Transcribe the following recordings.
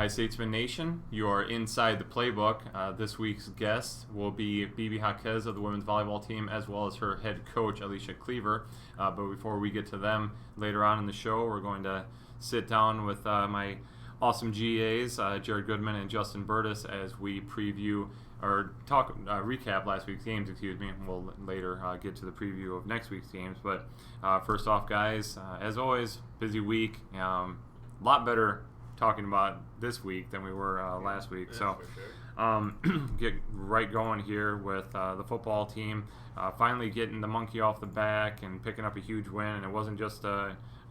Hi, Statesman Nation. You are inside the playbook. This week's guest will be Bibi Jaquez of the women's volleyball team, as well as her head coach, Alicia Cleaver. But before we get to them later on in the show, we're going to sit down with my awesome GAs, Jared Goodman and Justin Burtis, as we preview or recap last week's games. We'll later get to the preview of next week's games. But first off, guys, as always, busy week. Lot better talking about this week than we were last week. So get right going here with the football team finally getting the monkey off the back and picking up a huge win. And it wasn't just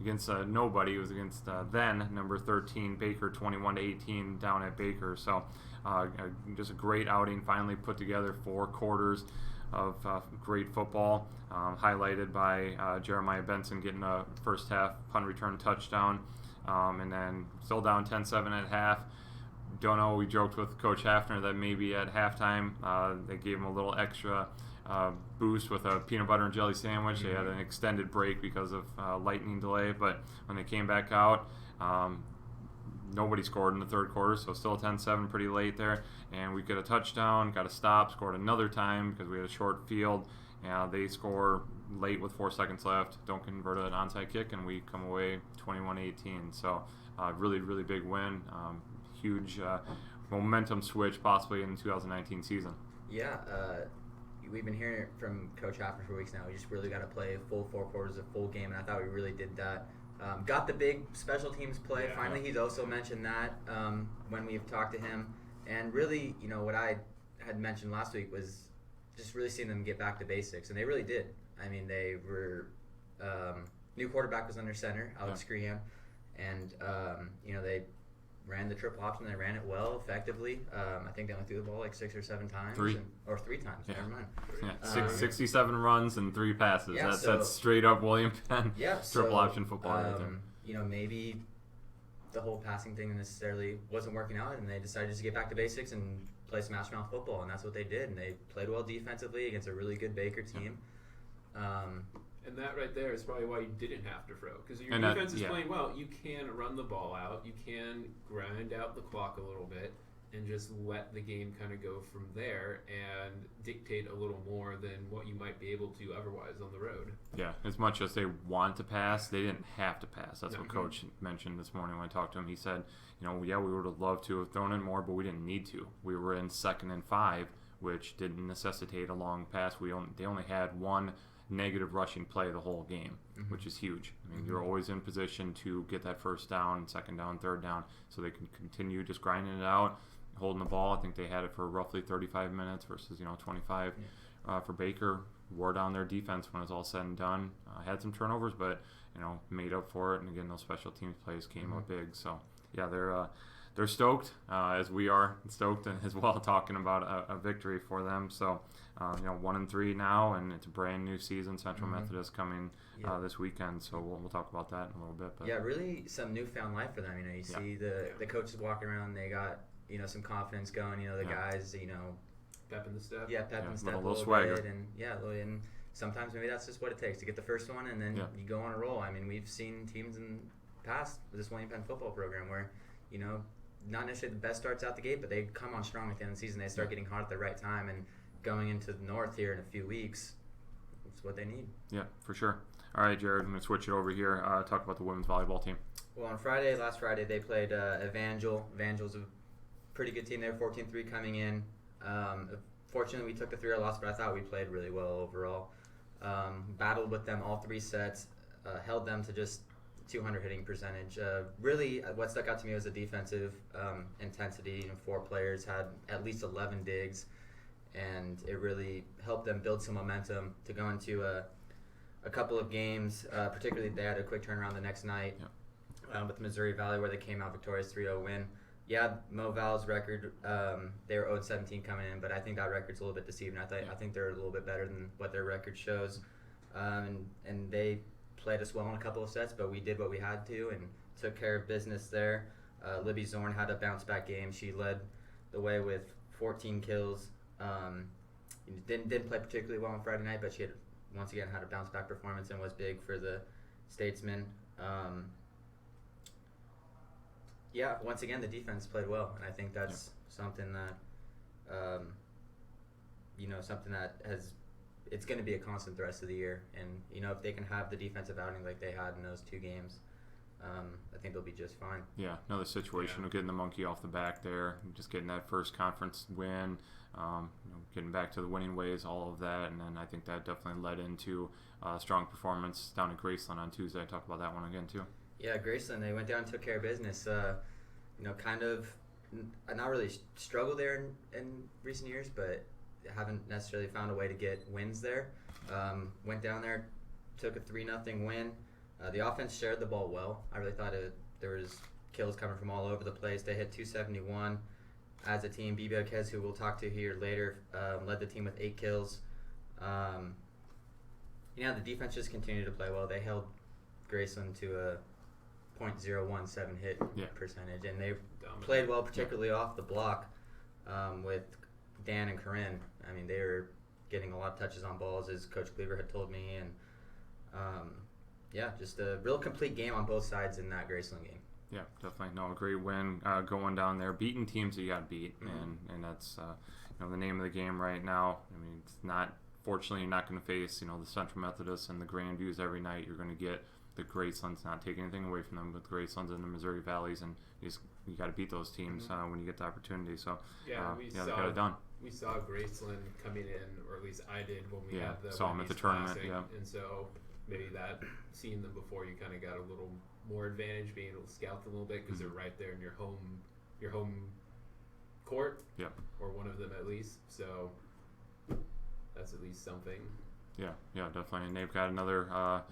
against nobody. It was against then number 13 Baker, 21-18 down at Baker. So just a great outing. Finally put together 4 quarters of great football, highlighted by Jeremiah Benson getting a first half punt return touchdown. And then still down 10-7 at half. Don't know, we joked with Coach Hafner that maybe at halftime they gave him a little extra boost with a peanut butter and jelly sandwich. Mm-hmm. They had an extended break because of lightning delay, but when they came back out, nobody scored in the third quarter, so still 10-7 pretty late there. And we get a touchdown, got a stop, scored another time because we had a short field. They score late with 4 seconds left, don't convert an onside kick, and we come away 21-18. So really, really big win. Huge momentum switch possibly in the 2019 season. Yeah, we've been hearing it from Coach Hafner for weeks now. We just really got to play full 4 quarters, a full game, and I thought we really did that. Got the big special teams play. Yeah. Finally, he's also mentioned that when we've talked to him. And really, what I had mentioned last week was just really seeing them get back to basics, and they really did. I mean, they were new quarterback was under center, Alex Crehan, and they ran the triple option. They ran it well, effectively. I think they only threw the ball like 6 or 7 times, or 3 times. Yeah. Never mind. Yeah, 67 runs and 3 passes. Yeah, that's straight up William Penn. Yeah, triple option football right there. Maybe the whole passing thing necessarily wasn't working out, and they decided to get back to basics and play some smash mouth football, and that's what they did. And they played well defensively against a really good Baker team. And that right there is probably why you didn't have to throw, because your defense is playing well. You can run the ball out, you can grind out the clock a little bit, and just let the game kind of go from there and dictate a little more than what you might be able to otherwise on the road. Yeah, as much as they want to pass, they didn't have to pass. That's what Coach mentioned this morning when I talked to him. He said, we would have loved to have thrown in more, but we didn't need to. We were in 2nd and 5, which didn't necessitate a long pass. They only had 1 negative rushing play the whole game, which is huge. I mean, you're always in position to get that first down, 2nd down, 3rd down, so they can continue just grinding it out, holding the ball. I think they had it for roughly 35 minutes versus 25 for Baker. Wore down their defense when it was all said and done. Had some turnovers, but made up for it. And again, those special teams plays came up big. So yeah, they're stoked, as we are stoked as well, talking about a victory for them. So 1-3 now, and it's a brand new season. Central Methodist coming this weekend, so we'll talk about that in a little bit. But yeah, really some newfound life for them. You see the coaches walking around, they got some confidence going. The guys, pep in the step. Yeah, pep in the step, a little swagger, bit, and sometimes maybe that's just what it takes to get the first one, and then you go on a roll. I mean, we've seen teams in the past with this William Penn football program where not necessarily the best starts out the gate, but they come on strong at the end of the season. They start getting hot at the right time, and going into the north here in a few weeks, it's what they need. Yeah, for sure. All right, Jared, I'm going to switch it over here. Talk about the women's volleyball team. Well, on last Friday, they played Evangel. Evangel's a pretty good team. They were 14-3 coming in. Fortunately, we took the 3-0 loss, but I thought we played really well overall. Battled with them all 3 sets, held them to just 200 hitting percentage. Really, what stuck out to me was the defensive intensity. 4 players had at least 11 digs, and it really helped them build some momentum to go into a couple of games. Particularly, they had a quick turnaround the next night with Missouri Valley, where they came out victorious, 3-0 win. Yeah, Mo Val's record, they were 0-17 coming in, but I think that record's a little bit deceiving. I think they're a little bit better than what their record shows. And they played us well in a couple of sets, but we did what we had to and took care of business there. Libby Zorn had a bounce-back game. She led the way with 14 kills. Didn't play particularly well on Friday night, but she had once again had a bounce-back performance and was big for the Statesmen. Yeah, once again, the defense played well, and I think that's something that, something that it's going to be a constant the rest of the year. And, if they can have the defensive outing like they had in those 2 games, I think they'll be just fine. Yeah, another situation of getting the monkey off the back there, just getting that first conference win, getting back to the winning ways, all of that. And then I think that definitely led into a strong performance down at Graceland on Tuesday. I talked about that one again, too. Yeah, Graceland, they went down and took care of business. Kind of not really struggled there in recent years, but haven't necessarily found a way to get wins there. Went down there, took a 3-0 win. The offense shared the ball well. I really thought there was kills coming from all over the place. They hit 271 as a team. BB Arquez, who we'll talk to here later, led the team with 8 kills. The defense just continued to play well. They held Graceland to a .017 hit percentage, and they played well, particularly off the block with Dan and Corinne. I mean, they were getting a lot of touches on balls, as Coach Cleaver had told me, and just a real complete game on both sides in that Graceland game. Yeah, definitely. No, a great win going down there, beating teams that you got to beat, and that's the name of the game right now. I mean, it's not. Fortunately, you're not going to face the Central Methodists and the Grandviews every night. You're going to get the Gracelands, not taking anything away from them, but the Gracelands and the Missouri Valleys, and you got to beat those teams when you get the opportunity. So they got it done. We saw Graceland coming in, or at least I did when we had the saw them at the tournament. Classic, and so maybe that seeing them before, you kind of got a little more advantage, being able to scout them a little bit because they're right there in your home court, or one of them at least. So that's at least something. Yeah, definitely. And they've got another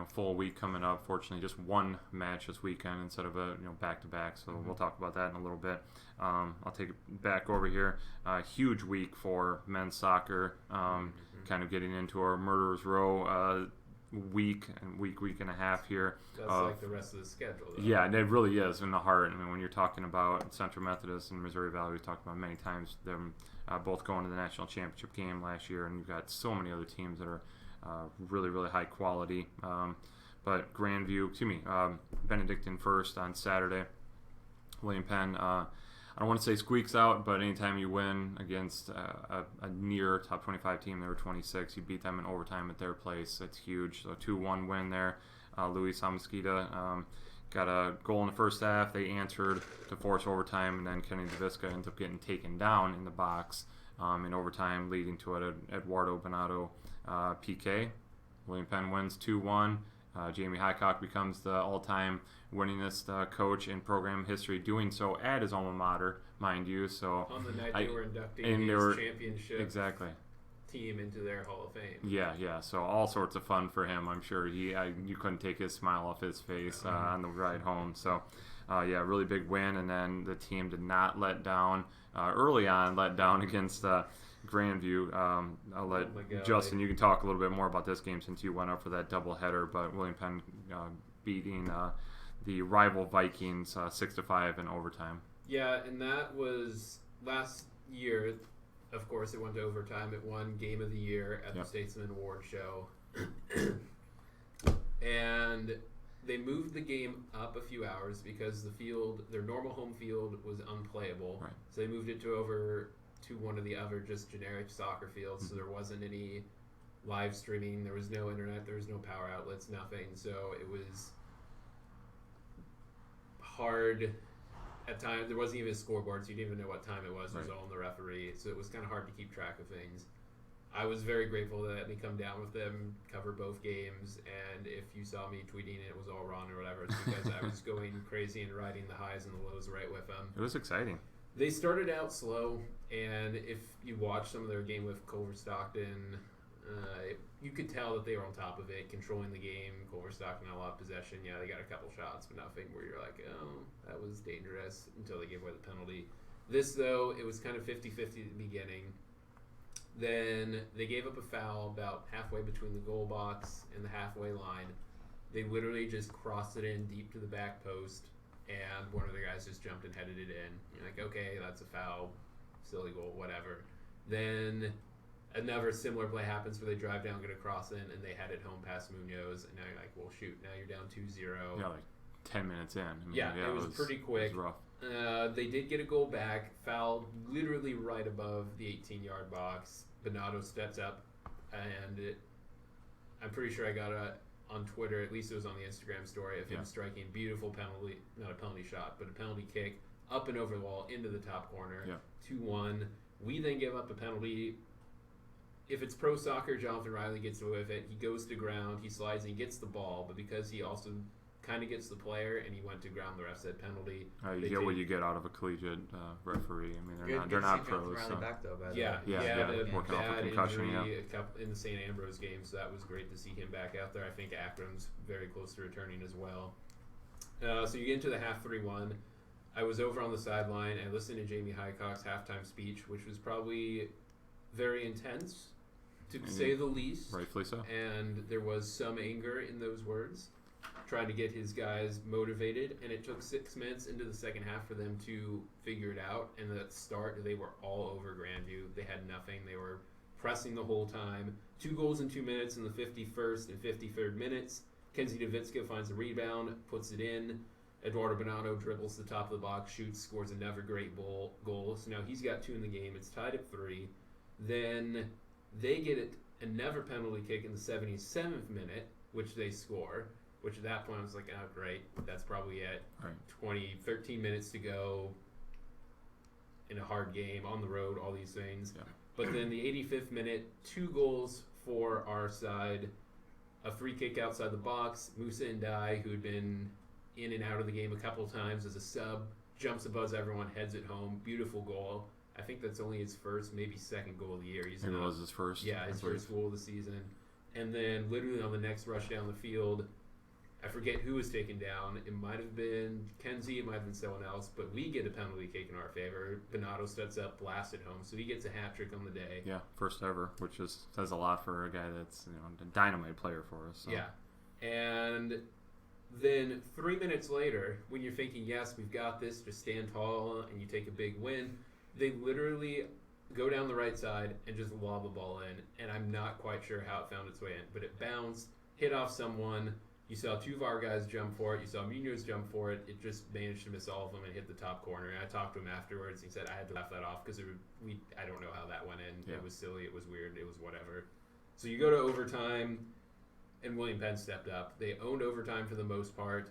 full week coming up. Fortunately, just one match this weekend instead of a back-to-back. So we'll talk about that in a little bit. I'll take it back over here. Huge week for men's soccer. Kind of getting into our Murderers Row week and a half here. That's like the rest of the schedule, though. Yeah, and it really is in the heart. I mean, when you're talking about Central Methodist and Missouri Valley, we've talked about many times them both going to the national championship game last year, and you've got so many other teams that are really, really high quality. But Benedictine first on Saturday. William Penn, I don't want to say squeaks out, but anytime you win against a near top 25 team, they were 26, you beat them in overtime at their place. It's huge. So 2-1 win there. Luis Amasquita got a goal in the first half. They answered to force overtime, and then Kenny DeVisca ends up getting taken down in the box in overtime, leading to an Eduardo Bonato PK. William Penn wins 2-1. Jamie Highcock becomes the all-time winningest coach in program history, doing so at his alma mater, mind you. So on the night they were inducting his championship team into their Hall of Fame. Yeah. So all sorts of fun for him. I'm sure you couldn't take his smile off his face on the ride home. So really big win. And then the team did not let down early on. Let down against Grandview. I'll let Justin. You can talk a little bit more about this game since you went up for that doubleheader. But William Penn beating the rival Vikings 6-5 in overtime. Yeah, and that was last year. Of course, it went to overtime. It won Game of the Year at the Statesman Award Show. And they moved the game up a few hours because the field, their normal home field, was unplayable. Right. So they moved it to one of the other just generic soccer fields. So there wasn't any live streaming. There was no internet. There was no power outlets, nothing. So it was hard. At times, there wasn't even a scoreboard, so you didn't even know what time it was. It was all on the referee, so it was kind of hard to keep track of things. I was very grateful that they let me come down with them, cover both games, and if you saw me tweeting it was all wrong or whatever, it's because I was going crazy and riding the highs and the lows right with them. It was exciting. They started out slow, and if you watch some of their game with Culver Stockton, you could tell that they were on top of it, controlling the game. Culver Stockton had a lot of possession. Yeah, they got a couple shots, but nothing where you're like, oh, that was dangerous until they gave away the penalty. This, though, it was kind of 50-50 at the beginning. Then they gave up a foul about halfway between the goal box and the halfway line. They literally just crossed it in deep to the back post, and one of the guys just jumped and headed it in. You're like, okay, that's a foul, silly goal, whatever. Then another similar play happens where they drive down, get a cross in, and they head it home past Munoz, and now you're like, well, shoot, now you're down 2-0. Yeah, like 10 minutes in. I mean, it was pretty quick. It was rough. They did get a goal back, fouled literally right above the 18-yard box. Bernardo steps up, and I'm pretty sure I got on Twitter, at least it was on the Instagram story, of him striking beautiful penalty, not a penalty shot, but a penalty kick up and over the wall into the top corner. 2-1. We then give up a penalty. If it's pro soccer, Jonathan Riley gets away with it. He goes to ground, he slides, and he gets the ball, but because he also kind of gets the player and he went to ground, the ref said penalty. You get what you get out of a collegiate referee. I mean, they're not pros. So. Back, though, he had a working off a concussion, injury in the St. Ambrose game, so that was great to see him back out there. I think Akram's very close to returning as well. So you get into the half 3-1. I was over on the sideline and listened to Jamie Highcock's halftime speech, which was probably very intense, to say the least. Rightfully so. And there was some anger in those words, trying to get his guys motivated. And it took 6 minutes into the second half for them to figure it out. And at the start, they were all over Grandview. They had nothing. They were pressing the whole time. 2 goals in 2 minutes in the 51st and 53rd minutes. Kenzie Davitska finds a rebound, puts it in. Eduardo Bonanno dribbles the top of the box, shoots, scores another great goal. So now he's got 2 in the game. It's tied at 3. Then they get another penalty kick in the 77th minute, which they score, which at that point I was like, oh, great. That's probably it. Right. 13 minutes to go in a hard game, on the road, all these things. Yeah. But then the 85th minute, 2 goals for our side, a free kick outside the box. Musa Ndai, who had been in and out of the game a couple times as a sub, jumps above everyone, heads it home. Beautiful goal. I think that's only his first, maybe second goal of the year. It was his first. Yeah, his first goal of the season. And then literally on the next rush down the field, I forget who was taken down. It might have been Kenzie, it might have been someone else, but we get a penalty kick in our favor. Bernardo steps up, blasts it home, so he gets a hat trick on the day. Yeah, first ever, which says a lot for a guy that's a dynamite player for us. So. Yeah, and then 3 minutes later, when you're thinking, yes, we've got this, just stand tall, and you take a big win, they literally go down the right side and just lob a ball in, and I'm not quite sure how it found its way in, but it bounced, hit off someone. You saw 2 of our guys jump for it. You saw Munoz jump for it. It just managed to miss all of them and hit the top corner. And I talked to him afterwards. He said, I had to laugh that off because I don't know how that went in. Yeah. It was silly. It was weird. It was whatever. So you go to overtime, and William Penn stepped up. They owned overtime for the most part,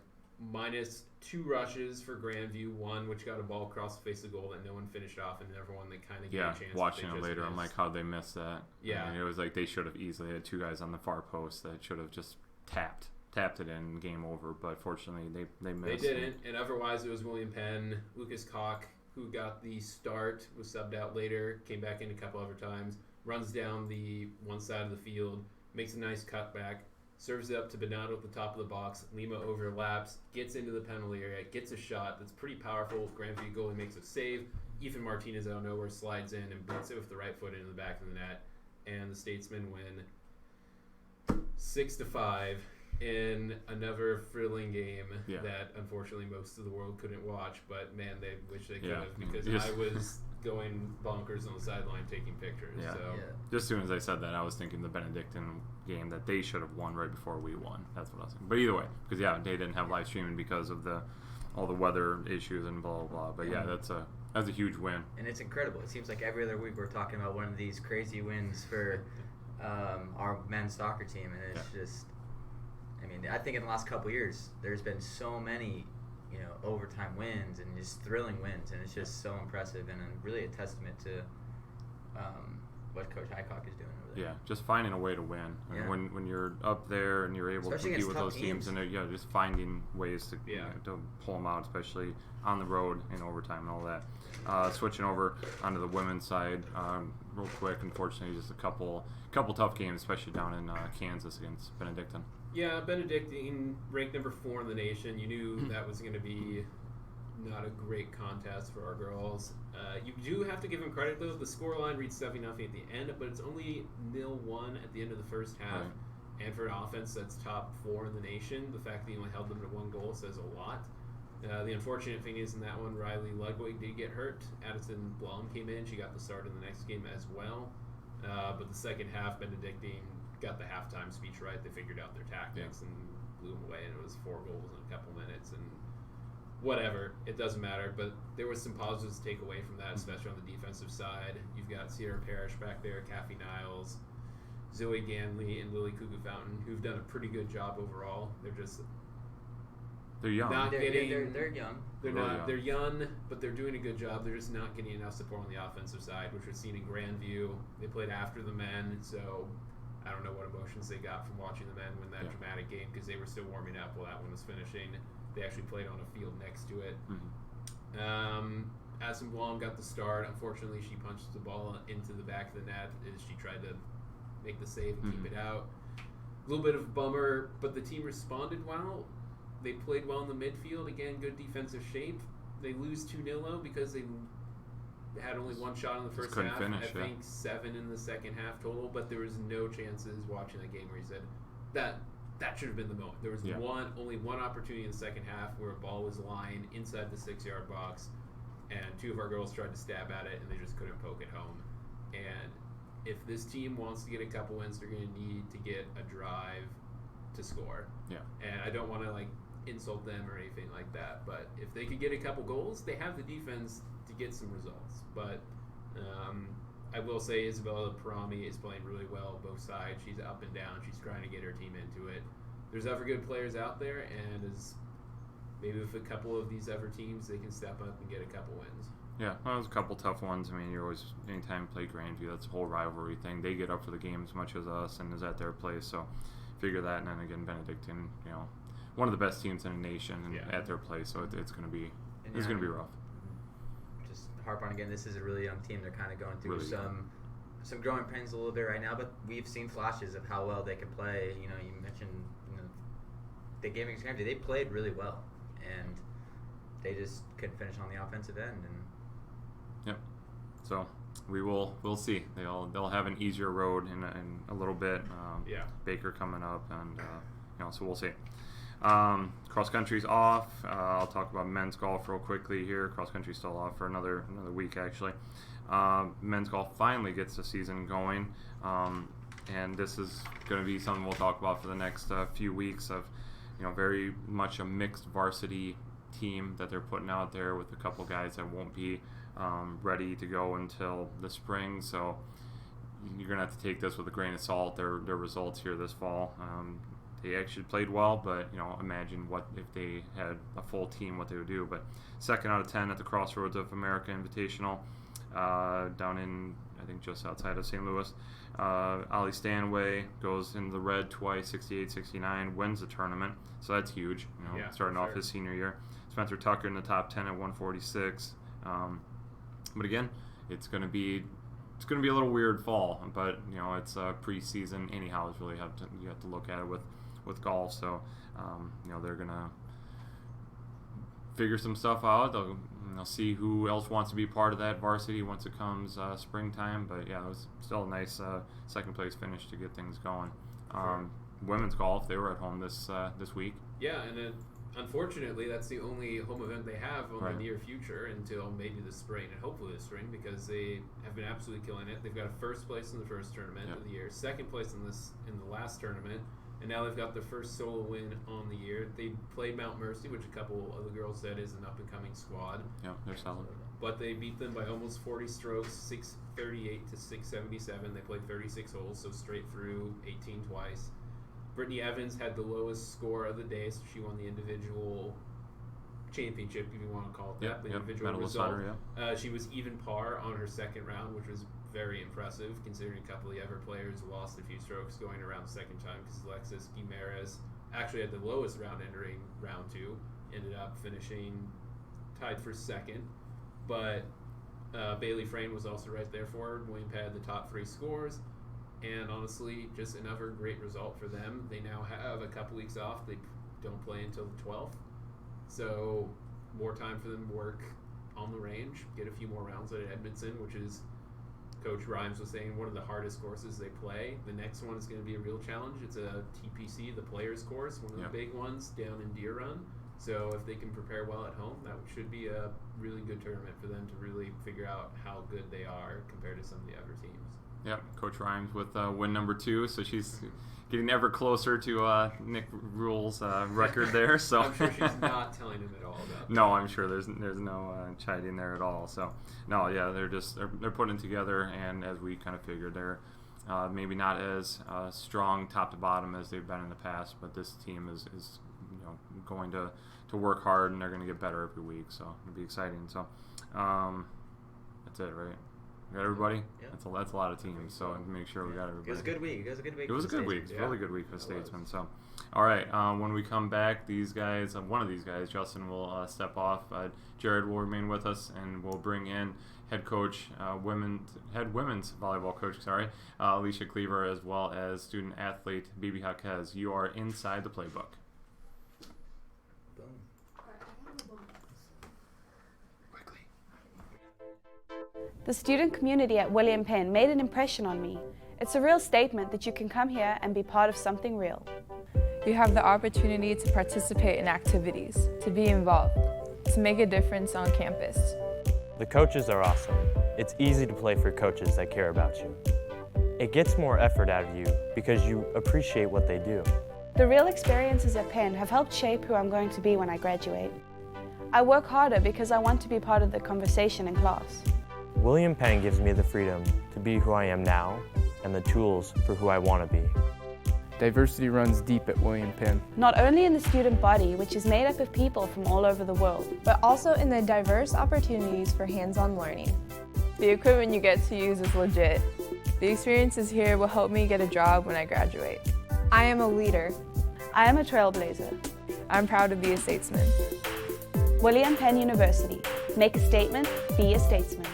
minus 2 rushes for Grandview, 1 which got a ball across the face of the goal that no one finished off, and another one that kind of gave a chance. Yeah, watching it later, missed. I'm like, how'd they miss that? Yeah. I mean, it was like they should have easily had 2 guys on the far post that should have just tapped it in, game over, but fortunately they missed. They didn't, and otherwise it was William Penn. Lucas Koch, who got the start, was subbed out later, came back in a couple other times, runs down the one side of the field, makes a nice cutback, serves it up to Bernardo at the top of the box. Lima overlaps, gets into the penalty area, gets a shot that's pretty powerful. Grandview goalie makes a save. Ethan Martinez out of nowhere slides in and beats it with the right foot into the back of the net, and the Statesmen win 6-5. In another thrilling game that unfortunately most of the world couldn't watch, but man, they wish they could have, because I was going bonkers on the sideline taking pictures. Yeah. So. Yeah. Just as soon as I said that, I was thinking the Benedictine game that they should have won right before we won. That's what I was thinking. But either way, because they didn't have live streaming because of all the weather issues and blah blah blah. But that's a huge win. And it's incredible. It seems like every other week we're talking about one of these crazy wins for our men's soccer team, and it's just. I mean, I think in the last couple of years, there's been so many, overtime wins and just thrilling wins, and it's just so impressive and really a testament to what Coach Highcock is doing over there. Yeah, just finding a way to win. I mean, when you're up there and you're able to compete with those teams, and just finding ways to to pull them out, especially on the road in overtime and all that. Switching over onto the women's side, real quick. Unfortunately, just a couple tough games, especially down in Kansas against Benedictine. Yeah, Benedictine ranked number 4 in the nation. You knew that was going to be not a great contest for our girls. You do have to give them credit, though. The scoreline reads 7-0 at the end, but it's only 0-1 at the end of the first half. Right. And for an offense that's top 4 in the nation, the fact that you only held them to 1 goal says a lot. The unfortunate thing is in that one, Riley Ludwig did get hurt. Addison Blom came in. She got the start in the next game as well. But the second half, Benedictine got the halftime speech right. They figured out their tactics and blew them away, and it was 4 goals in a couple minutes, and whatever, it doesn't matter. But there was some positives to take away from that, especially on the defensive side. You've got Sierra Parrish back there, Kathy Niles, Zoe Ganley, and Lily Cuckoo Fountain, who've done a pretty good job overall. They're young. They're young. They're young, but they're doing a good job. They're just not getting enough support on the offensive side, which we're seeing in Grandview. They played after the men, so I don't know what emotions they got from watching the men win that dramatic game, because they were still warming up while that one was finishing. They actually played on a field next to it. Asim Blom got the start. Unfortunately, she punched the ball into the back of the net as she tried to make the save and keep it out. A little bit of a bummer, but the team responded well. They played well in the midfield. Again, good defensive shape. They lose 2-0 though because they had only one shot in the first half. I think 7 in the second half total, but there was no chances watching that game where he said that should have been the moment. There was only one opportunity in the second half where a ball was lying inside the 6-yard box, and 2 of our girls tried to stab at it, and they just couldn't poke it home. And if this team wants to get a couple wins, they're going to need to get a drive to score. Yeah. And I don't want to insult them or anything like that, but if they could get a couple goals, they have the defense to get some results. But I will say Isabella Parami is playing really well both sides. She's up and down. She's trying to get her team into it. There's other good players out there, and maybe with a couple of these other teams, they can step up and get a couple wins. Yeah, well, there's a couple tough ones. I mean, you're always, anytime you play Grandview, that's a whole rivalry thing. They get up for the game as much as us and is at their place, so figure that. And then again, Benedictine, one of the best teams in the nation and at their place, so it's going to be rough. Just harp on again, this is a really young team. They're kind of going through some growing pains a little bit right now, but we've seen flashes of how well they can play. You mentioned the game against Grandview, they played really well, and they just couldn't finish on the offensive end. And yep. So we'll see. They'll have an easier road in a little bit. Baker coming up, and so we'll see. Cross country's off. I'll talk about men's golf real quickly here. Cross country's still off for another week actually. Men's golf finally gets the season going, and this is going to be something we'll talk about for the next few weeks of very much a mixed varsity team that they're putting out there with a couple guys that won't be ready to go until the spring. So you're going to have to take this with a grain of salt, their results here this fall. They actually played well, but imagine what if they had a full team, what they would do. But 2nd out of 10 at the Crossroads of America Invitational down in, I think, just outside of St. Louis. Ollie Stanway goes in the red twice, 68-69, wins the tournament, so that's huge. Starting off his senior year. Spencer Tucker in the top 10 at 146. But again, it's going to be a little weird fall, but it's preseason anyhow. It's really you have to look at it with golf. So they're gonna figure some stuff out. They'll see who else wants to be part of that varsity once it comes springtime. But yeah, it was still a nice 2nd place finish to get things going. Women's golf, they were at home this week. Yeah, and then unfortunately that's the only home event they have on the near future until maybe the spring, and hopefully the spring, because they have been absolutely killing it. They've got a 1st place in the first tournament of the year, 2nd place in the last tournament, and now they've got their first solo win on the year. They played Mount Mercy, which a couple of the girls said is an up-and-coming squad. Yeah, they're solid. But they beat them by almost 40 strokes, 638 to 677. They played 36 holes, so straight through, 18 twice. Brittany Evans had the lowest score of the day, so she won the individual championship, if you want to call it that. The individual result. She was even par on her 2nd round, which was very impressive, considering a couple of the other players lost a few strokes going around the 2nd time, because Alexis Guimares actually had the lowest round entering round 2, ended up finishing tied for 2nd. But Bailey Frame was also right there for her. William had the top 3 scores. And honestly, just another great result for them. They now have a couple weeks off. They don't play until the 12th. So more time for them to work on the range, get a few more rounds at Edmondson, which is, Coach Rhymes was saying, one of the hardest courses they play. The next one is going to be a real challenge. It's a TPC, the Players Course, one of the big ones down in Deer Run. So if they can prepare well at home, that should be a really good tournament for them to really figure out how good they are compared to some of the other teams. Yep, Coach Rhymes with win number 2, so she's getting ever closer to Nick Rule's record there. So I'm sure she's not telling him at all about that. No, I'm sure there's no chiding there at all. So no, yeah, they're putting it together, and as we kind of figured, they're maybe not as strong top to bottom as they've been in the past, but this team is going to work hard, and they're going to get better every week. So it'll be exciting. So that's it, right? We got everybody? Yeah. That's a lot of teams, so make sure we got everybody. It was a good week. It was a good week. It was a good week. It's a really good week for Statesman. So, all right. When we come back, these guys, one of these guys, Justin, will step off. Jared will remain with us, and we'll bring in head women's volleyball coach, Alicia Cleaver, as well as student athlete Bibi Jaquez. You are inside the playbook. The student community at William Penn made an impression on me. It's a real statement that you can come here and be part of something real. You have the opportunity to participate in activities, to be involved, to make a difference on campus. The coaches are awesome. It's easy to play for coaches that care about you. It gets more effort out of you because you appreciate what they do. The real experiences at Penn have helped shape who I'm going to be when I graduate. I work harder because I want to be part of the conversation in class. William Penn gives me the freedom to be who I am now and the tools for who I want to be. Diversity runs deep at William Penn. Not only in the student body, which is made up of people from all over the world, but also in the diverse opportunities for hands-on learning. The equipment you get to use is legit. The experiences here will help me get a job when I graduate. I am a leader. I am a trailblazer. I'm proud to be a statesman. William Penn University. Make a statement, be a statesman.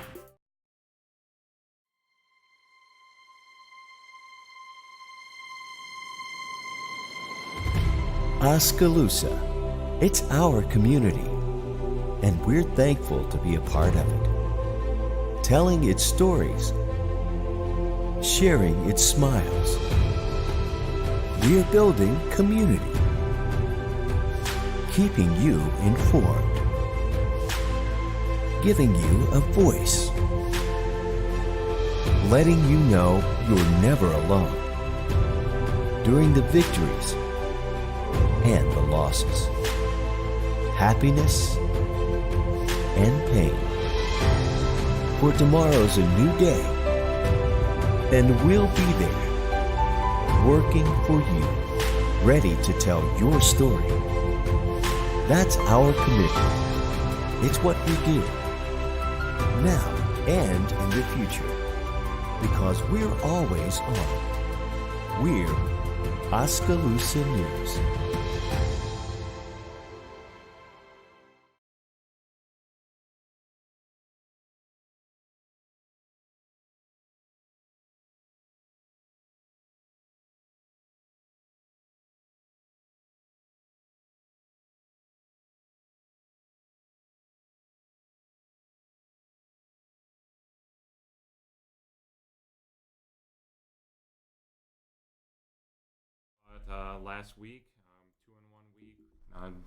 Oskaloosa. It's our community, and we're thankful to be a part of it. Telling its stories, sharing its smiles. We're building community, keeping you informed, giving you a voice, letting you know you're never alone during the victories and the losses, happiness and pain. For tomorrow's a new day, and we'll be there, working for you, ready to tell your story. That's our commitment. It's what we do, now and in the future, because we're always on. We're Oskaloosa News. Last week, 2-1 week,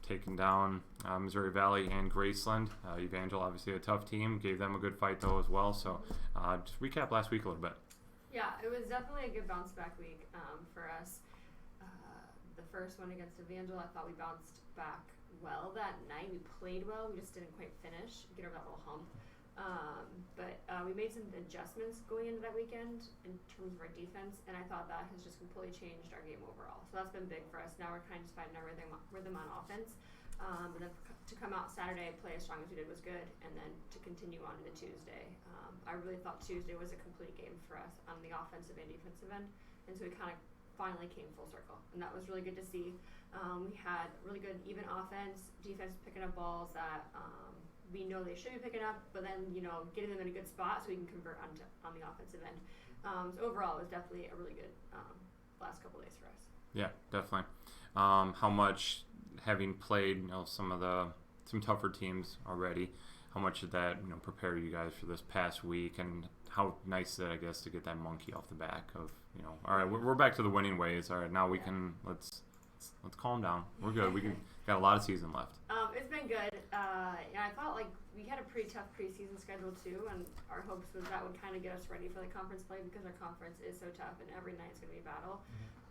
taking down Missouri Valley and Graceland. Evangel, obviously a tough team, gave them a good fight though as well. So just recap last week a little bit. Yeah, it was definitely a good bounce back week for us. The first one against Evangel, I thought we bounced back well that night. We played well, we just didn't quite finish, get over that little hump. But we made some adjustments going into that weekend in terms of our defense, and I thought that has just completely changed our game overall. So that's been big for us. Now we're kind of just finding our rhythm on offense. And then to come out Saturday and play as strong as we did was good, and then to continue on into Tuesday. I really thought Tuesday was a complete game for us on the offensive and defensive end, and so we kind of finally came full circle, and that was really good to see. We had really good even offense, defense picking up balls that we know they should be picking up, but then, getting them in a good spot so we can convert on the offensive end. So overall, it was definitely a really good last couple days for us. Yeah, definitely. How much, having played some tougher teams already, how much did that prepare you guys for this past week, and how nice is it, I guess, to get that monkey off the back of all right, we're back to the winning ways. All right, now we can let's calm down. We're good. We got a lot of season left. it's been good. And I thought we had a pretty tough preseason schedule too, and our hopes was that would kind of get us ready for the conference play because our conference is so tough and every night's going to be a battle.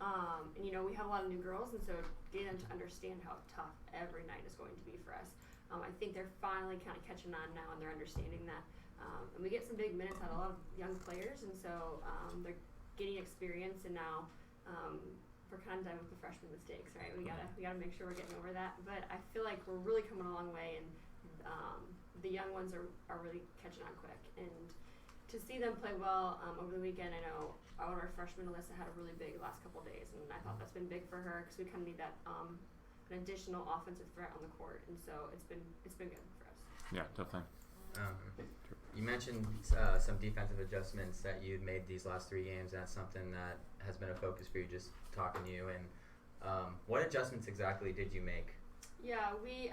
And we have a lot of new girls, and so getting them to understand how tough every night is going to be for us. I think they're finally kind of catching on now, and they're understanding that. And we get some big minutes out of a lot of young players, and so they're getting experience, and now we're kind of done with the freshman mistakes, right? We gotta make sure we're getting over that. But I feel like we're really coming a long way, and the young ones are really catching on quick. And to see them play well over the weekend, I know our freshman Alyssa had a really big last couple of days, and I thought that's been big for her because we kind of need that an additional offensive threat on the court, and so it's been good for us. Yeah, definitely. You mentioned some defensive adjustments that you'd made these last 3 games, and that's something that has been a focus for you, just talking to you. And what adjustments exactly did you make? Yeah, we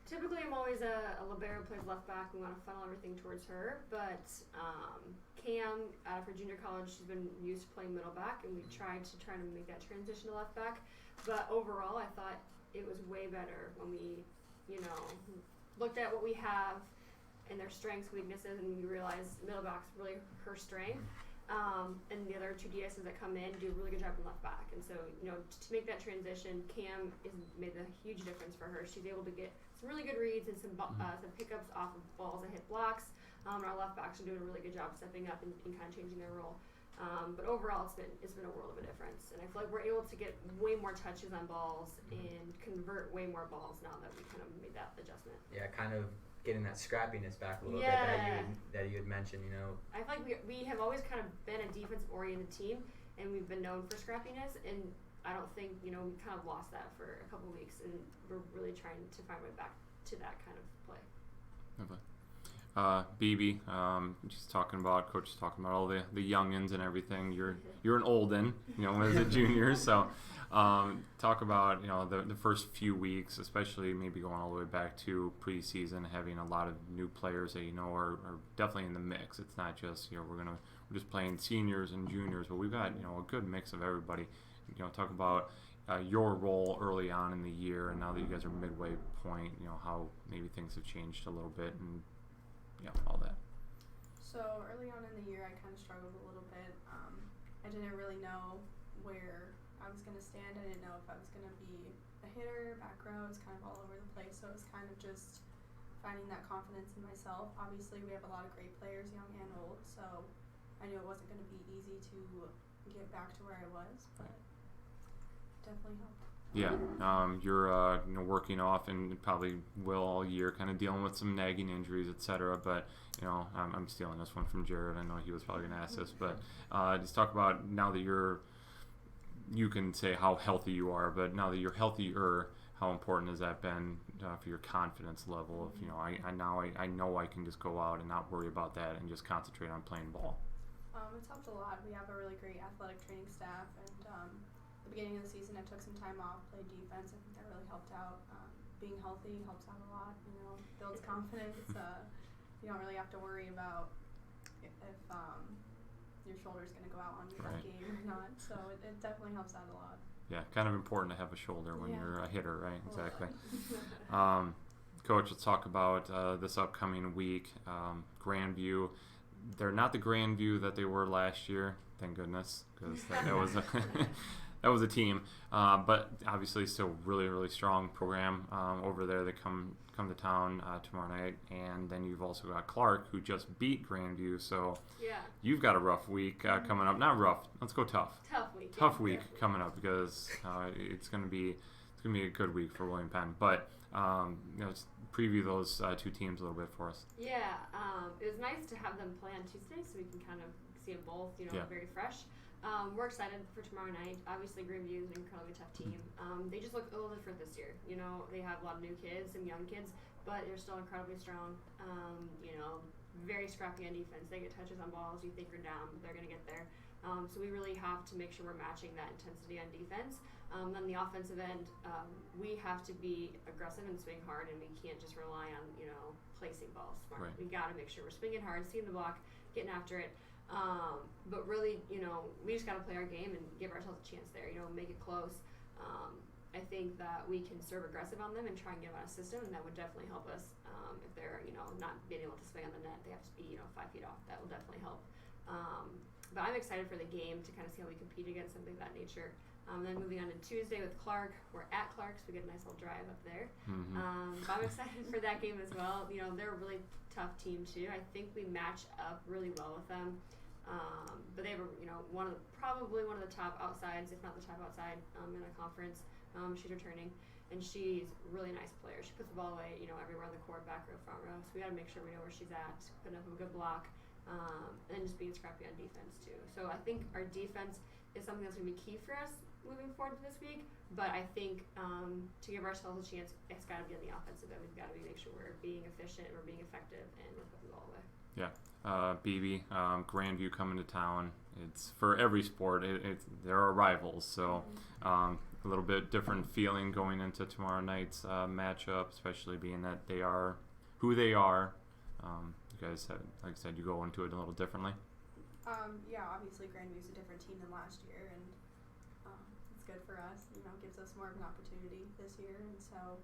typically I'm always a libero who plays left back. We want to funnel everything towards her, but Cam, out of her junior college, she's been used to playing middle back, and we tried to make that transition to left back. But overall, I thought it was way better when we, looked at what we have and their strengths, weaknesses, and we realized middle back's really her strength. And the other 2 DSs that come in do a really good job in left back. And so, to make that transition, Cam made a huge difference for her. She's able to get some really good reads and some pickups off of balls that hit blocks. And our left backs are doing a really good job stepping up and kind of changing their role. But overall, it's been a world of a difference. And I feel like we're able to get way more touches on balls and convert way more balls now that we kind of made that adjustment. Yeah, kind of getting that scrappiness back a little bit that you had mentioned, I feel like we have always kind of been a defense-oriented team, and we've been known for scrappiness, and I don't think, we kind of lost that for a couple of weeks, and we're really trying to find our way back to that kind of play. Okay. BB, she's talking about, Coach is talking about all the youngins and everything. You're an olden, as a junior, so talk about the first few weeks, especially maybe going all the way back to preseason, having a lot of new players that are definitely in the mix. It's not just we're just playing seniors and juniors, but we've got a good mix of everybody. Talk about your role early on in the year, and now that you guys are midway point, how maybe things have changed a little bit and all that. So early on in the year, I kind of struggled a little bit. I didn't really know where I was going to stand. I didn't know if I was going to be a hitter, back row. It was kind of all over the place. So it was kind of just finding that confidence in myself. Obviously, we have a lot of great players, young and old. So I knew it wasn't going to be easy to get back to where I was, but definitely helped. Yeah, you're working off and probably will all year, kind of dealing with some nagging injuries, etc. But I'm stealing this one from Jared. I know he was probably going to ask this, but just talk about now that you can say how healthy you are, but now that you're healthier, how important has that been for your confidence level? Of I know I can just go out and not worry about that and just concentrate on playing ball. It's helped a lot. We have a really great athletic training staff, and the beginning of the season, I took some time off, played defense. I think that really helped out. Being healthy helps out a lot. Builds confidence. You don't really have to worry about if your shoulder's going to go out on you that game or not. So it definitely helps out a lot. Yeah, kind of important to have a shoulder when you're a hitter, right? Exactly. Coach, let's talk about this upcoming week. Grandview. They're not the Grandview that they were last year, thank goodness, because that was that was a team, but obviously still really, really strong program over there. They come to town tomorrow night, and then you've also got Clark, who just beat Grandview. So you've got a rough week coming up. Not rough. Let's go tough. Tough week coming up because it's going to be a good week for William Penn. But just preview those 2 teams a little bit for us. Yeah, it was nice to have them play on Tuesday, so we can kind of see them both. Very fresh. We're excited for tomorrow night. Obviously, Grandview is an incredibly tough team. They just look a little different this year. They have a lot of new kids, some young kids, but they're still incredibly strong. Very scrappy on defense. They get touches on balls. You think you're down, but they're going to get there. So we really have to make sure we're matching that intensity on defense. On the offensive end, we have to be aggressive and swing hard, and we can't just rely on placing balls smart. We got to make sure we're swinging hard, seeing the block, getting after it. But really, we just got to play our game and give ourselves a chance there. Make it close. I think that we can serve aggressive on them and try and get them out of system, and that would definitely help us. If they're, not being able to swing on the net, they have to be, 5 feet off. That will definitely help. But I'm excited for the game to kind of see how we compete against something of that nature. Then moving on to Tuesday with Clark, we're at Clark, so we get a nice little drive up there. But I'm excited for that game as well. They're a really tough team too. I think we match up really well with them. But they have, probably one of the top outsides, if not the top outside, in the conference. She's returning, and she's a really nice player. She puts the ball away, everywhere on the court, back row, front row. So we got to make sure we know where she's at, putting up a good block, and just being scrappy on defense too. So I think our defense is something that's going to be key for us moving forward this week. But I think to give ourselves a chance, it's got to be on the offensive end. We've got to make sure we're being efficient, we're being effective, and we're putting the ball away. Yeah. BB, Grandview coming to town. It's for every sport. There are rivals, so a little bit different feeling going into tomorrow night's matchup, especially being that they are who they are. You guys have, like I said, you go into it a little differently. Obviously Grandview's a different team than last year, and it's good for us. Gives us more of an opportunity this year, and so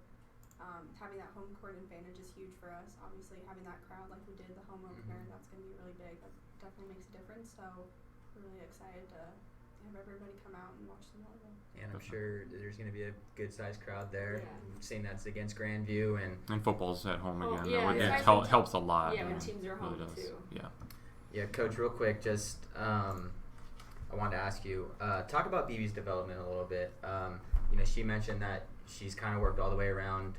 having that home court advantage is huge for us. Obviously, having that crowd like we did the home opener, that's going to be really big. That definitely makes a difference. So we're really excited to have everybody come out and watch the volleyball. And I'm sure there's going to be a good-sized crowd there. Yeah. Seeing that's against Grandview and football's at home again. Yeah, it helps a lot. Yeah, when teams are home too. Yeah, Coach. Real quick, just I wanted to ask you talk about BB's development a little bit. She mentioned that she's kind of worked all the way around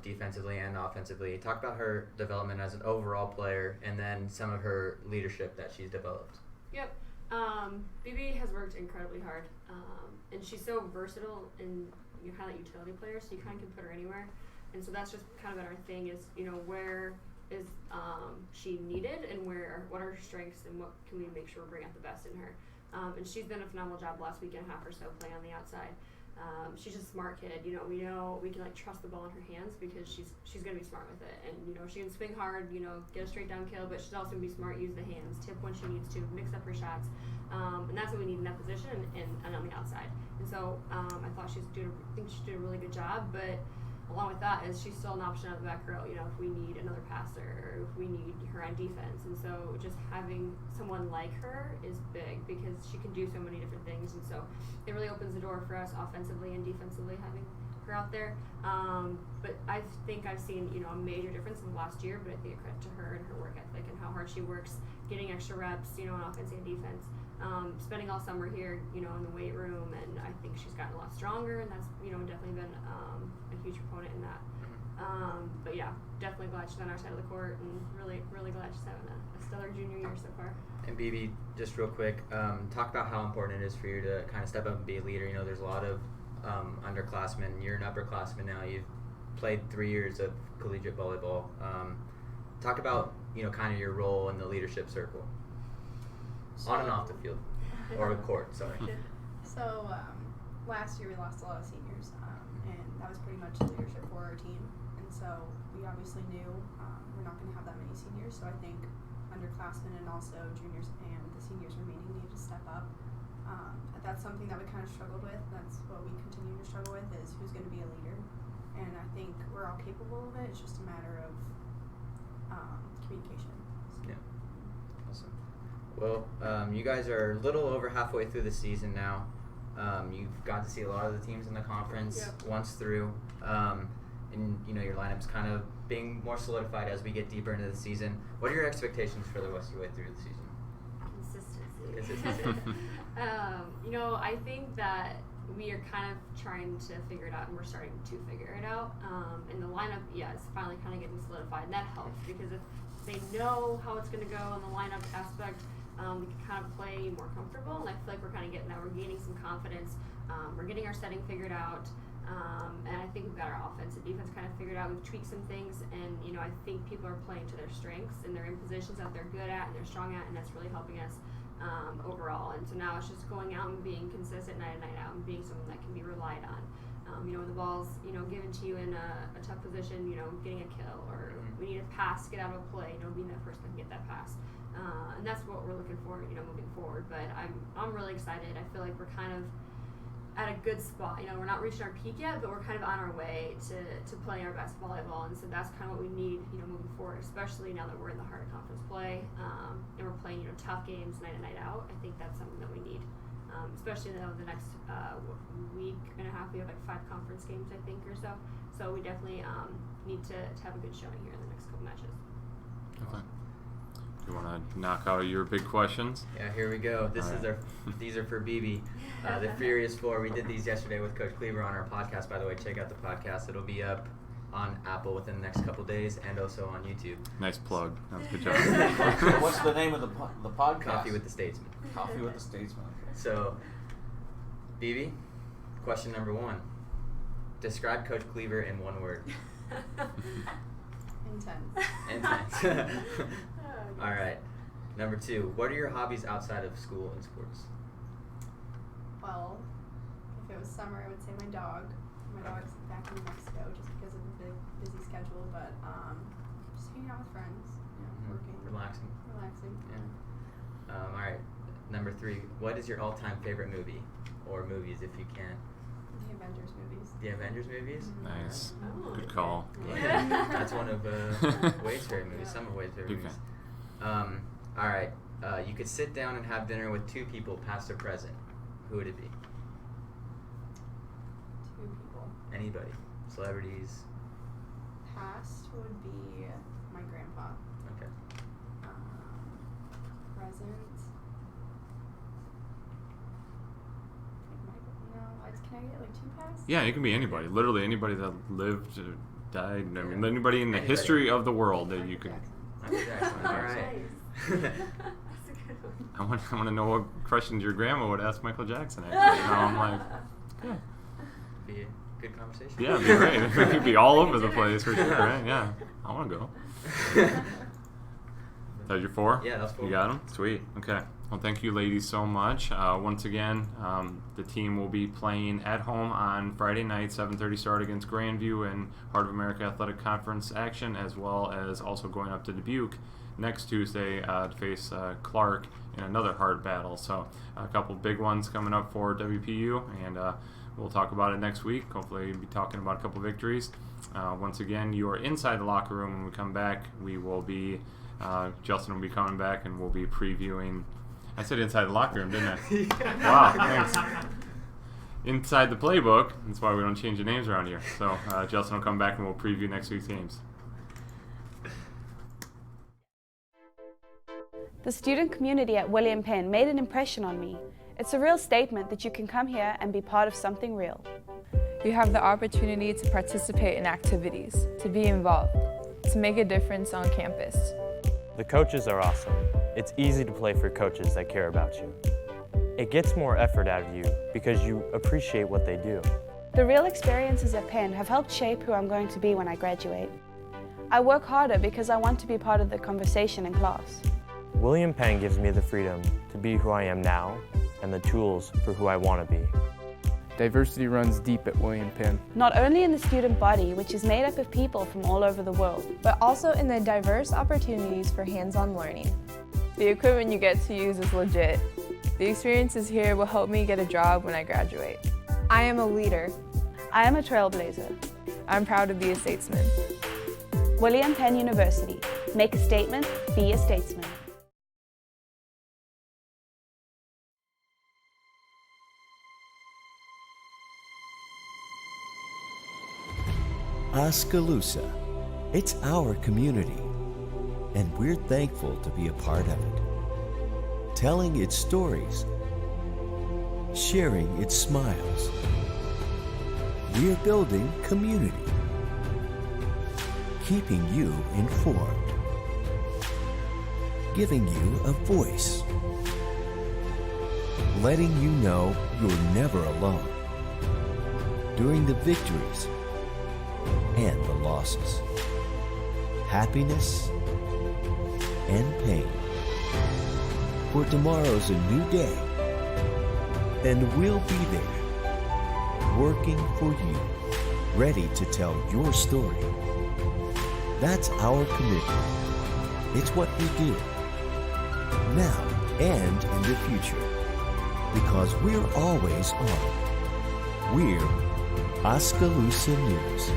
defensively and offensively. Talk about her development as an overall player, and then some of her leadership that she's developed. Yep. BB has worked incredibly hard, and she's so versatile and kind of that utility player, so you kind of can put her anywhere. And so that's just kind of been our thing is, where is she needed, and what are her strengths, and what can we make sure we bring out the best in her. And she's done a phenomenal job last week and a half or so playing on the outside. She's just a smart kid. We know we can trust the ball in her hands because she's gonna be smart with it, and she can swing hard, get a straight down kill, but she's also gonna be smart, use the hands, tip when she needs to, mix up her shots, and that's what we need in that position and on the outside. And so I thought she's doing a really good job, but along with that is she's still an option on the back row, if we need another passer or if we need her on defense. And so just having someone like her is big because she can do so many different things. And so it really opens the door for us offensively and defensively having her out there. But I think I've seen, a major difference in the last year, but I think a credit to her and her work ethic and how hard she works, getting extra reps, on offense and defense. Spending all summer here, in the weight room, and I think she's gotten a lot stronger, and that's, definitely been a huge proponent in that. But yeah, definitely glad she's on our side of the court, and really, really glad she's having a stellar junior year so far. And BB, just real quick, talk about how important it is for you to kind of step up and be a leader. There's a lot of underclassmen. You're an upperclassman now. You've played 3 years of collegiate volleyball. Talk about, kind of your role in the leadership circle. On and off the field, or the court, sorry. So last year we lost a lot of seniors, and that was pretty much the leadership for our team. And so we obviously knew we're not going to have that many seniors, so I think underclassmen and also juniors and the seniors remaining need to step up. That's something that we kind of struggled with. That's what we continue to struggle with is who's going to be a leader. And I think we're all capable of it. It's just a matter of communication. So. Yeah. Awesome. Well, you guys are a little over halfway through the season now. You've got to see a lot of the teams in the conference once through, and your lineup's kind of being more solidified as we get deeper into the season. What are your expectations for the rest of the way through the season? Consistency. I think that we are kind of trying to figure it out, and we're starting to figure it out. And the lineup, it's finally kind of getting solidified, and that helps because if they know how it's going to go in the lineup aspect, we can kind of play more comfortable, and I feel like we're kind of getting that. We're gaining some confidence. We're getting our setting figured out, and I think we've got our offense and defense kind of figured out. We've tweaked some things, and I think people are playing to their strengths, and they're in positions that they're good at and they're strong at, and that's really helping us overall. And so now it's just going out and being consistent night in, night out, and being someone that can be relied on. When the ball's given to you in a tough position, getting a kill, or we need a pass to get out of a play, being that person that can get that pass. And that's what we're looking for, moving forward. But I'm really excited. I feel like we're kind of at a good spot. We're not reaching our peak yet, but we're kind of on our way to playing our best volleyball, and so that's kind of what we need, moving forward, especially now that we're in the heart of conference play, and we're playing, tough games night in, night out. I think that's something that we need, especially now the next week and a half. We have like 5 conference games, I think, or so. So we definitely need to have a good showing here in the next couple matches. Okay. You want to knock out your big questions? Yeah, here we go. These are for BB. The Furious Four. We did these yesterday with Coach Cleaver on our podcast. By the way, check out the podcast. It'll be up on Apple within the next couple days, and also on YouTube. Nice plug. That was a good job. So what's the name of the podcast? Coffee with the Statesman. Coffee with the Statesman. Okay. So, BB, question number 1. Describe Coach Cleaver in one word. Intense. All right. Number 2. What are your hobbies outside of school and sports? Well, if it was summer, I would say my dog. My dog's back in New Mexico just because of the big, busy schedule. But just hanging out with friends, working, relaxing. Yeah. All right. Number 3. What is your all-time favorite movie or movies, if you can? The Avengers movies. The Avengers movies? Nice. Oh, Good call. Yeah. That's one of Wade's favorite movies. Some of Wade's favorite Big movies. All right. You could sit down and have dinner with 2 people, past or present. Who would it be? 2 people. Anybody. Celebrities. Past would be my grandpa. Okay. Present. Can I get like 2 pass? Yeah, it can be anybody. Literally anybody that lived, died. I mean, anybody in the history of the world that you could. Michael Jackson. All right. That's a good one. I want to know what questions your grandma would ask Michael Jackson. Actually, I'm like, yeah. Be a good conversation. Yeah, it'd be great. It could be all over the place for sure. Right? Yeah, I want to go. That was your 4? Yeah, that's 4. You got them? Sweet. Okay. Well, thank you, ladies, so much. Once again, the team will be playing at home on Friday night, 7:30 start against Grandview in Heart of America Athletic Conference action, as well as also going up to Dubuque next Tuesday to face Clark in another hard battle. So a couple big ones coming up for WPU, and we'll talk about it next week. Hopefully we'll be talking about a couple victories. Once again, you are inside the locker room. When we come back, we will be, Justin will be coming back, and we'll be previewing. I said inside the locker room, didn't I? Wow, thanks. Inside the playbook. That's why we don't change the names around here. So Justin will come back and we'll preview next week's games. The student community at William Penn made an impression on me. It's a real statement that you can come here and be part of something real. You have the opportunity to participate in activities, to be involved, to make a difference on campus. The coaches are awesome. It's easy to play for coaches that care about you. It gets more effort out of you because you appreciate what they do. The real experiences at Penn have helped shape who I'm going to be when I graduate. I work harder because I want to be part of the conversation in class. William Penn gives me the freedom to be who I am now and the tools for who I want to be. Diversity runs deep at William Penn. Not only in the student body, which is made up of people from all over the world, but also in the diverse opportunities for hands-on learning. The equipment you get to use is legit. The experiences here will help me get a job when I graduate. I am a leader. I am a trailblazer. I'm proud to be a statesman. William Penn University. Make a statement, be a statesman. Oskaloosa. It's our community, and we're thankful to be a part of it. Telling its stories, sharing its smiles. We're building community, keeping you informed, giving you a voice, letting you know you're never alone during the victories and the losses, happiness and pain. For tomorrow's a new day, and we'll be there, working for you, ready to tell your story. That's our commitment. It's what we do, now and in the future, because we're always on. We're Oskaloosa News.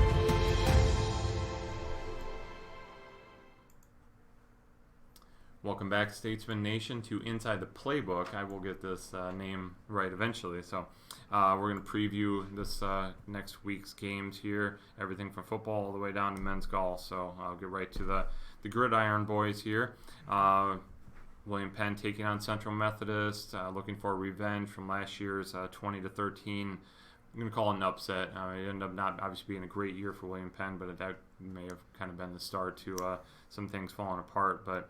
Welcome back, Statesman Nation, to Inside the Playbook. I will get this name right eventually. So we're going to preview this next week's games here, everything from football all the way down to men's golf. So I'll get right to the Gridiron boys here. William Penn taking on Central Methodist, looking for revenge from last year's 20-13. I'm going to call it an upset. It ended up not obviously being a great year for William Penn, but that may have kind of been the start to some things falling apart. But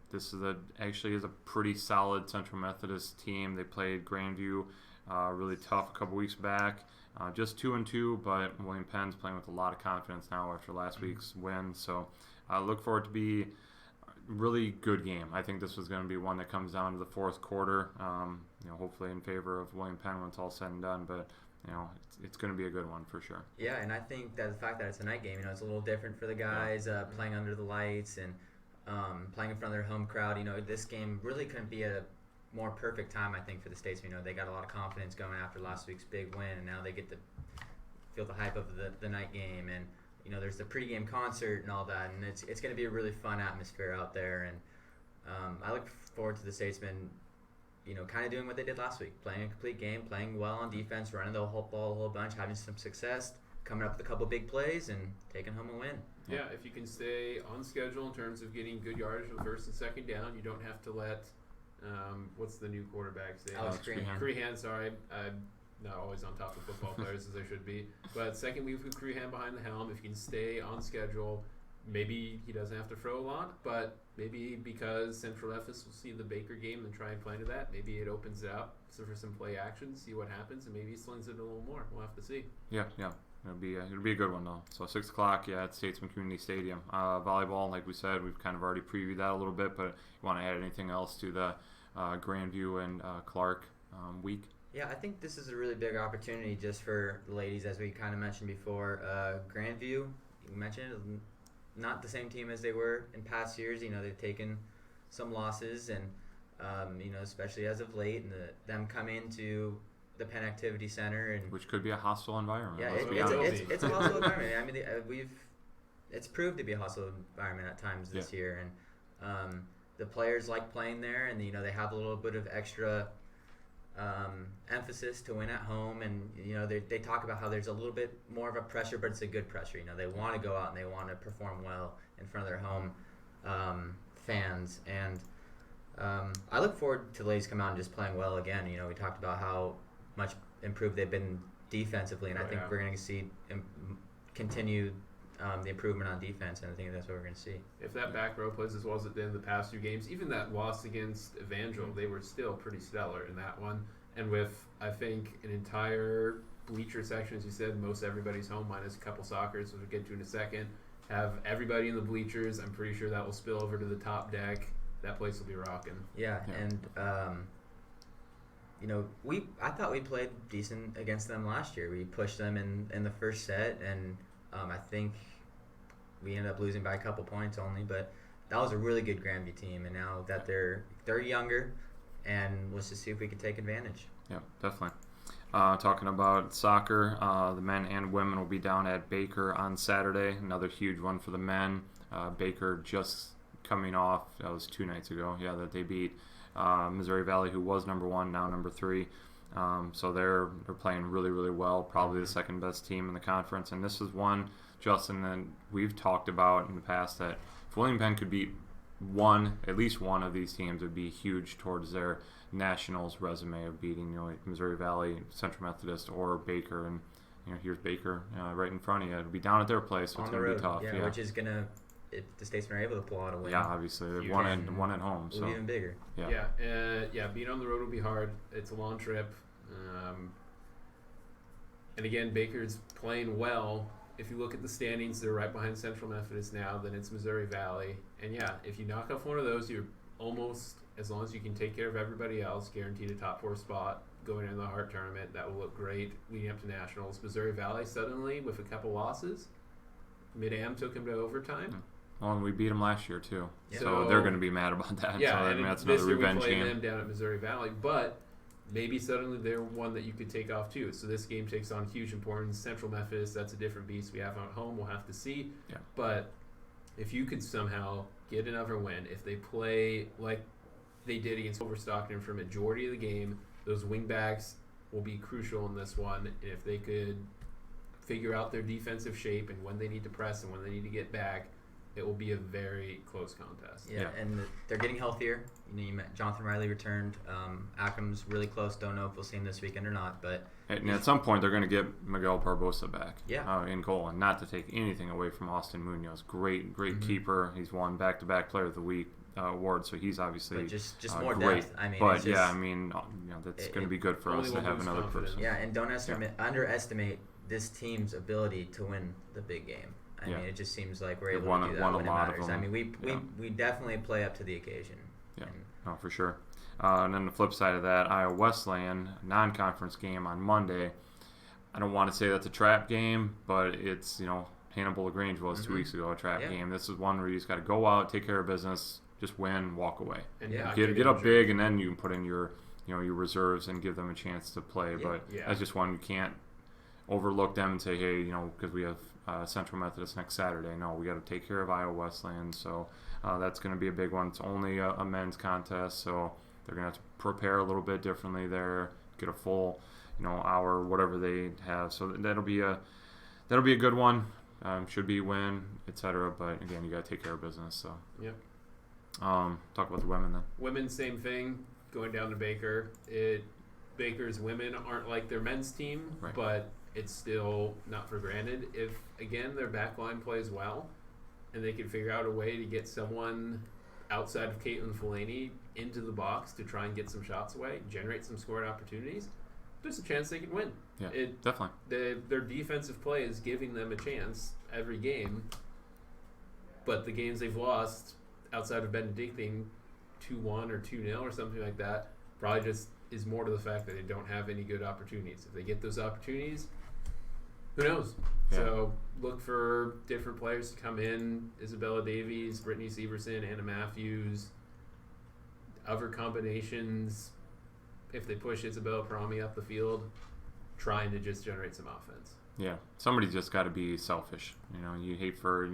this is actually is a pretty solid Central Methodist team. They played Grandview really tough a couple weeks back, just 2-2. But William Penn's playing with a lot of confidence now after last week's win. So I look for it to be a really good game. I think this was going to be one that comes down to the fourth quarter. Hopefully in favor of William Penn when it's all said and done. But it's going to be a good one for sure. Yeah, and I think that the fact that it's a night game, it's a little different for the guys playing under the lights and playing in front of their home crowd. This game really couldn't be a more perfect time, I think, for the Statesmen. They got a lot of confidence going after last week's big win, and now they get to feel the hype of the night game. And there's the pregame concert and all that, and it's going to be a really fun atmosphere out there. And I look forward to the Statesmen kind of doing what they did last week, playing a complete game, playing well on defense, running the whole ball a whole bunch, having some success, coming up with a couple big plays, and taking home a win. Yeah, if you can stay on schedule in terms of getting good yardage on first and second down, you don't have to let, what's the new quarterback's name? Alex Crehan, sorry. I'm not always on top of football players as I should be. But second week with Crehan behind the helm, if you can stay on schedule, maybe he doesn't have to throw a lot, but maybe because Central Ephes will see the Baker game and try and play into that, maybe it opens it up for some play action, see what happens, and maybe he slings it a little more. We'll have to see. Yeah. It'll be a good one though. So 6 o'clock, at Statesman Community Stadium. Volleyball, like we said, we've kind of already previewed that a little bit, but you want to add anything else to the Grandview and Clark week? Yeah, I think this is a really big opportunity just for the ladies, as we kind of mentioned before. Grandview, you mentioned it, not the same team as they were in past years. They've taken some losses, and especially as of late, and them come into the Penn Activity Center, and which could be a hostile environment. Yeah, it's a hostile environment. I mean, it's proved to be a hostile environment at times this year, and the players like playing there, and they have a little bit of extra emphasis to win at home, and they talk about how there's a little bit more of a pressure, but it's a good pressure. They want to go out and they want to perform well in front of their home fans, and I look forward to the ladies come out and just playing well again. We talked about how much improved they've been defensively, and I think we're going to see continued the improvement on defense, and I think that's what we're going to see. If that back row plays as well as it did in the past few games, even that loss against Evangel, they were still pretty stellar in that one. And with, I think, an entire bleacher section, as you said, most everybody's home, minus a couple soccers, which we'll get to in a second, have everybody in the bleachers. I'm pretty sure that will spill over to the top deck. That place will be rocking. Yeah. And I thought we played decent against them last year. We pushed them in the first set, and I think we ended up losing by a couple points only, but that was a really good Grandview team, and now that they're younger, and let's just see if we can take advantage. Yeah, definitely. Talking about soccer, the men and women will be down at Baker on Saturday. Another huge one for the men. Baker just coming off, that was 2 nights ago, that they beat Missouri Valley, who was number 1, now number 3. So they're playing really, really well, probably the second best team in the conference. And this is one, Justin, that we've talked about in the past, that if William Penn could beat at least one of these teams, it would be huge towards their nationals resume of beating Missouri Valley, Central Methodist, or Baker. And here's Baker right in front of you. It'll be down at their place, so it's going to be tough. Yeah, which is going to, if the Statesmen are able to pull out a win. Yeah, obviously. They've one at home. So even bigger. Yeah, being on the road will be hard. It's a long trip. And again, Baker's playing well. If you look at the standings, they're right behind Central Methodist now. Then it's Missouri Valley. And if you knock off one of those, you're almost, as long as you can take care of everybody else, guaranteed a top 4 spot going into the Hart tournament. That will look great leading up to nationals. Missouri Valley suddenly, with a couple losses, Mid-Am took him to overtime. Well, and we beat them last year too, so they're going to be mad about that. Yeah, so and that's another revenge game. Them down at Missouri Valley, but maybe suddenly they're one that you could take off too. So this game takes on huge importance. Central Memphis, that's a different beast we have at home. We'll have to see. Yeah. But if you could somehow get another win, if they play like they did against Overstockton for a majority of the game, those wingbacks will be crucial in this one. And if they could figure out their defensive shape and when they need to press and when they need to get back, it will be a very close contest. Yeah, and they're getting healthier. You met Jonathan Riley returned. Ackham's really close. Don't know if we'll see him this weekend or not, but and at some point they're going to get Miguel Barbosa back. Yeah. In goal, and not to take anything away from Austin Munoz. Great keeper. He's won back-to-back Player of the Week award, so he's obviously but just more great. depth. I mean, but that's going to be good for us to have another person. Yeah, and don't underestimate this team's ability to win the big game. I mean, it just seems like we're able to do that when it matters. I mean, we definitely play up to the occasion. Yeah, for sure. And then the flip side of that, Iowa Wesleyan, non-conference game on Monday. I don't want to say that's a trap game, but it's, Hannibal LaGrange was 2 weeks ago, a trap game. This is one where you just got to go out, take care of business, just win, walk away. And get up big, and then you can put in your reserves and give them a chance to play. But that's just one you can't overlook them and say, hey, because we have Central Methodist next Saturday. No, we got to take care of Iowa Wesleyan. So that's going to be a big one. It's only a men's contest, so they're going to have to prepare a little bit differently there, get a full hour, whatever they have. So that'll be a good one. Should be a win, etc. But again, you got to take care of business. So talk about the women then. Women, same thing. Going down to Baker. Baker's women aren't like their men's team, but it's still not for granted. If, again, their back line plays well and they can figure out a way to get someone outside of Caitlin Fellaini into the box to try and get some shots away, generate some scoring opportunities, there's a chance they can win. Yeah, definitely. Their defensive play is giving them a chance every game, but the games they've lost outside of Benedictine 2-1 or 2-0 or something like that probably just is more to the fact that they don't have any good opportunities. If they get those opportunities, who knows? Yeah. So look for different players to come in. Isabella Davies, Brittany Severson, Anna Matthews, other combinations. If they push Isabella Parami up the field, trying to just generate some offense. Yeah, somebody's just got to be selfish. You hate for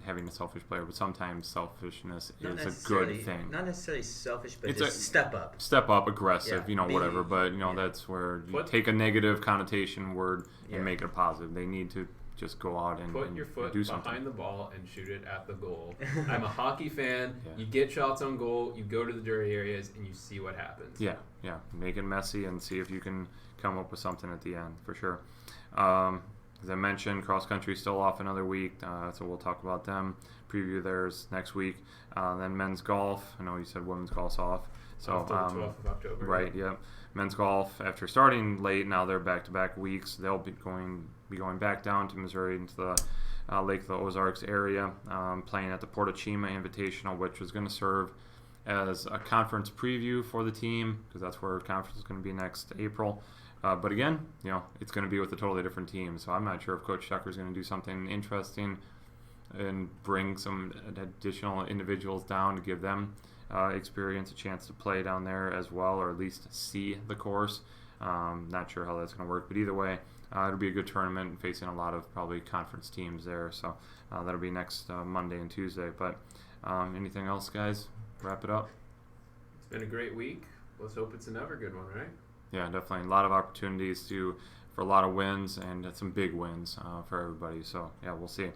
having a selfish player, but sometimes selfishness is a good thing. Not necessarily selfish, but just step up. Step up, aggressive, whatever. But that's where you take a negative connotation word and make it a positive. They need to just go out and put your foot do something behind the ball and shoot it at the goal. I'm a hockey fan. Yeah. You get shots on goal. You go to the dirty areas and you see what happens. Yeah. Make it messy and see if you can come up with something at the end for sure. As I mentioned, cross country still off another week, so we'll talk about them. Preview theirs next week. Then men's golf. I know you said women's golf's off. So 12th of October. Right. Yep. Men's golf, after starting late, now they're back-to-back weeks. They'll be going back down to Missouri into the Lake of the Ozarks area, playing at the Portachima Invitational, which is going to serve as a conference preview for the team because that's where conference is going to be next April. But again, it's going to be with a totally different team. So I'm not sure if Coach Tucker is going to do something interesting and bring some additional individuals down to give them experience, a chance to play down there as well, or at least see the course. Not sure how that's going to work, but either way, it'll be a good tournament facing a lot of probably conference teams there. So that'll be next Monday and Tuesday. But anything else, guys? Wrap it up. It's been a great week. Let's hope it's another good one, right? Yeah, definitely. A lot of opportunities for a lot of wins and some big wins for everybody. So, yeah, we'll see.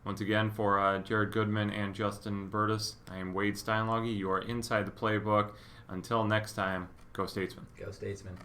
Once again, for Jared Goodman and Justin Burtis, I am Wade Steinloggy. You are inside the playbook. Until next time, go Statesman. Go Statesman.